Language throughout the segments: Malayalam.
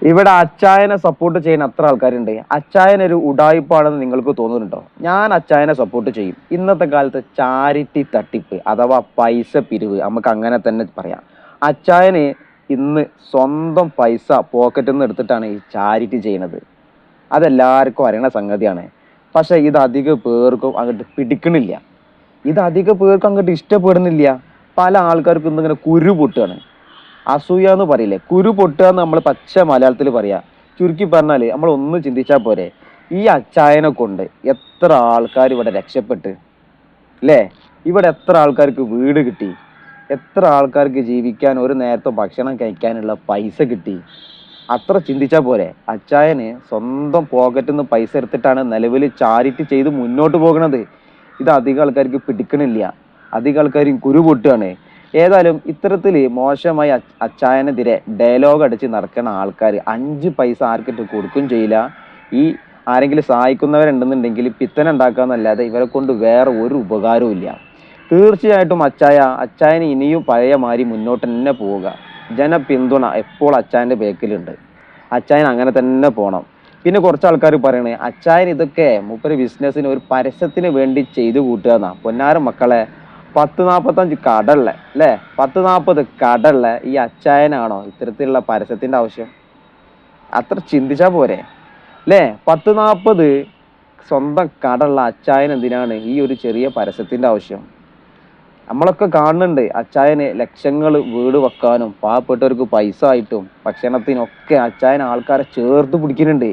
ഇവിടെ അച്ചായനെ സപ്പോർട്ട് ചെയ്യുന്ന അത്ര ആൾക്കാരുണ്ട്. അച്ചായൻ ഒരു ഉടായിപ്പാണെന്ന് നിങ്ങൾക്ക് തോന്നുന്നുണ്ടോ? ഞാൻ അച്ചായനെ സപ്പോർട്ട് ചെയ്യും. ഇന്നത്തെ കാലത്ത് ചാരിറ്റി തട്ടിപ്പ് അഥവാ പൈസ പിരിവ് നമുക്ക് അങ്ങനെ തന്നെ പറയാം. അച്ചായന് ഇന്ന് സ്വന്തം പൈസ പോക്കറ്റിൽ നിന്ന് എടുത്തിട്ടാണ് ഈ ചാരിറ്റി ചെയ്യണത്. അതെല്ലാവർക്കും അറിയണ സംഗതിയാണ്. പക്ഷെ ഇത് അധിക പേർക്കും അങ്ങോട്ട് പിടിക്കണില്ല. ഇത് അധിക പേർക്കും അങ്ങോട്ട് ഇഷ്ടപ്പെടുന്നില്ല. പല ആൾക്കാർക്കും ഇന്നിങ്ങനെ കുരു പൊട്ടുകയാണ്. അസൂയ എന്ന് പറയില്ലേ, കുരു പൊട്ടുക എന്ന് നമ്മൾ പച്ച മലയാളത്തിൽ പറയാ. ചുരുക്കി പറഞ്ഞാല് നമ്മൾ ഒന്ന് ചിന്തിച്ചാൽ പോരെ, ഈ അച്ചായനെ കൊണ്ട് എത്ര ആൾക്കാർ ഇവിടെ രക്ഷപ്പെട്ട് അല്ലേ? ഇവിടെ എത്ര ആൾക്കാർക്ക് വീട് കിട്ടി, എത്ര ആൾക്കാർക്ക് ജീവിക്കാൻ ഒരു നേരത്തെ ഭക്ഷണം കഴിക്കാനുള്ള പൈസ കിട്ടി. അത്ര ചിന്തിച്ചാൽ പോരെ. അച്ചായന് സ്വന്തം പോക്കറ്റിൽ നിന്ന് പൈസ എടുത്തിട്ടാണ് നിലവിൽ ചാരിറ്റി ചെയ്ത് മുന്നോട്ട് പോകുന്നത്. ഇത് അധികം ആൾക്കാർക്ക് പിടിക്കണില്ല. അധികം ആൾക്കാരും കുരു പൊട്ടുകയാണ്. ഏതായാലും ഇത്തരത്തിൽ മോശമായി അച്ചായനെതിരെ ഡയലോഗ് അടിച്ച് നടക്കുന്ന ആൾക്കാർ 5 പൈസ ആർക്കിട്ട് കൊടുക്കും ചെയ്യില്ല. ഈ ആരെങ്കിലും സഹായിക്കുന്നവരുണ്ടെന്നുണ്ടെങ്കിൽ പിത്തന ഉണ്ടാക്കാന്നല്ലാതെ ഇവരെ കൊണ്ട് വേറെ ഒരു ഉപകാരവും ഇല്ല. തീർച്ചയായിട്ടും അച്ചായന് ഇനിയും പഴയ മാതിരി മുന്നോട്ട് തന്നെ പോവുക. ജനപിന്തുണ എപ്പോൾ അച്ചായൻ്റെ ബേക്കിലുണ്ട്. അച്ചായൻ അങ്ങനെ തന്നെ പോകണം. പിന്നെ കുറച്ച് ആൾക്കാർ പറയണേ അച്ചായൻ ഇതൊക്കെ മൂപ്പര് ബിസിനസ്സിന് ഒരു പരസ്യത്തിന് വേണ്ടി ചെയ്തു കൂട്ടുക എന്നാ. പൊന്നാര മക്കളെ, 10-45 കടള്ള അല്ലേ, 10-40 കടള്ള ഈ അച്ചായനാണോ ഇത്തരത്തിലുള്ള പരസ്യത്തിന്റെ ആവശ്യം? അത്ര ചിന്തിച്ചാ പോരെ അല്ലേ? 10-40 സ്വന്തം കടള്ള അച്ചായൻ എന്തിനാണ് ഈ ഒരു ചെറിയ പരസ്യത്തിന്റെ ആവശ്യം? നമ്മളൊക്കെ കാണുന്നുണ്ട് അച്ചായന് ലക്ഷങ്ങൾ വീട് വെക്കാനും പാവപ്പെട്ടവർക്ക് പൈസ ആയിട്ടും ഭക്ഷണത്തിനൊക്കെ അച്ചായൻ ആൾക്കാരെ ചേർത്ത് പിടിക്കുന്നുണ്ട്.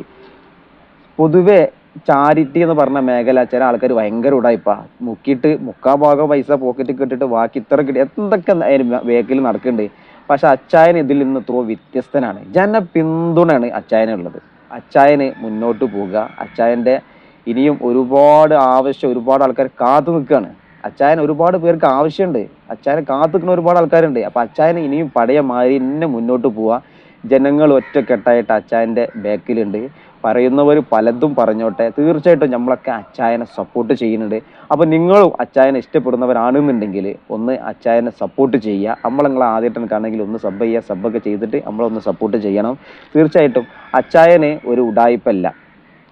പൊതുവെ ചാരിറ്റി എന്ന് പറഞ്ഞ മേഖല ചില ആൾക്കാർ ഭയങ്കര ഉടായിപ്പാ. മുക്കിയിട്ട് മുക്കാൽ ഭാഗം പൈസ പോക്കറ്റിൽ കിട്ടിട്ട് ബാക്കി ഇത്ര കിട്ടി എന്തൊക്കെ വേക്കിൽ നടക്കുന്നുണ്ട്. പക്ഷെ അച്ചായൻ ഇതിൽ നിന്ന് എത്രയോ വ്യത്യസ്തനാണ്. ജനപിന്തുണയാണ് അച്ചായനുള്ളത്. അച്ചായന് മുന്നോട്ട് പോവുക. അച്ചായന്റെ ഇനിയും ഒരുപാട് ആവശ്യം, ഒരുപാട് ആൾക്കാർ കാത്തു നിൽക്കുകയാണ്. അച്ചായൻ ഒരുപാട് പേർക്ക് ആവശ്യമുണ്ട്. അച്ചായനെ കാത്തു നിൽക്കുന്ന ഒരുപാട് ആൾക്കാരുണ്ട്. അപ്പൊ അച്ചായന് ഇനിയും പഴയ മാതിരി തന്നെ മുന്നോട്ട് പോവുക. ജനങ്ങൾ ഒറ്റക്കെട്ടായിട്ട് അച്ചായന്റെ ബാക്കിലുണ്ട്. പറയുന്നവർ പലതും പറഞ്ഞോട്ടെ, തീർച്ചയായിട്ടും നമ്മളൊക്കെ അച്ചായനെ സപ്പോർട്ട് ചെയ്യുന്നുണ്ട്. അപ്പൊ നിങ്ങളും അച്ചായനെ ഇഷ്ടപ്പെടുന്നവരാണെന്നുണ്ടെങ്കിൽ ഒന്ന് അച്ചായനെ സപ്പോർട്ട് ചെയ്യുക. നിങ്ങളെ ആദ്യമായിട്ടാണ് കാണണമെങ്കിൽ ഒന്ന് സബ് ചെയ്യുക. സബ്ബൊക്കെ ചെയ്തിട്ട് നമ്മളൊന്ന് സപ്പോർട്ട് ചെയ്യണം. തീർച്ചയായിട്ടും അച്ചായന് ഒരു ഉടായിപ്പല്ല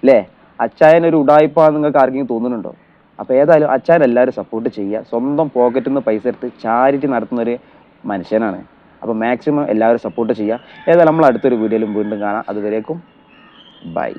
അല്ലേ? അച്ചായൻ ഒരു ഉടായിപ്പാന്ന് നിങ്ങൾക്ക് ആർക്കെങ്കിലും തോന്നുന്നുണ്ടോ? അപ്പൊ ഏതായാലും അച്ചായൻ എല്ലാവരും സപ്പോർട്ട് ചെയ്യുക. സ്വന്തം പോക്കറ്റിൽ നിന്ന് പൈസ എടുത്ത് ചാരിറ്റി നടത്തുന്ന ഒരു മനുഷ്യനാണ്. അപ്പോൾ മാക്സിമം എല്ലാവരും സപ്പോർട്ട് ചെയ്യുക. ഏതായാലും നമ്മൾ അടുത്തൊരു വീഡിയോയിലും വീണ്ടും കാണാം. അതുവരേക്കും ബൈ.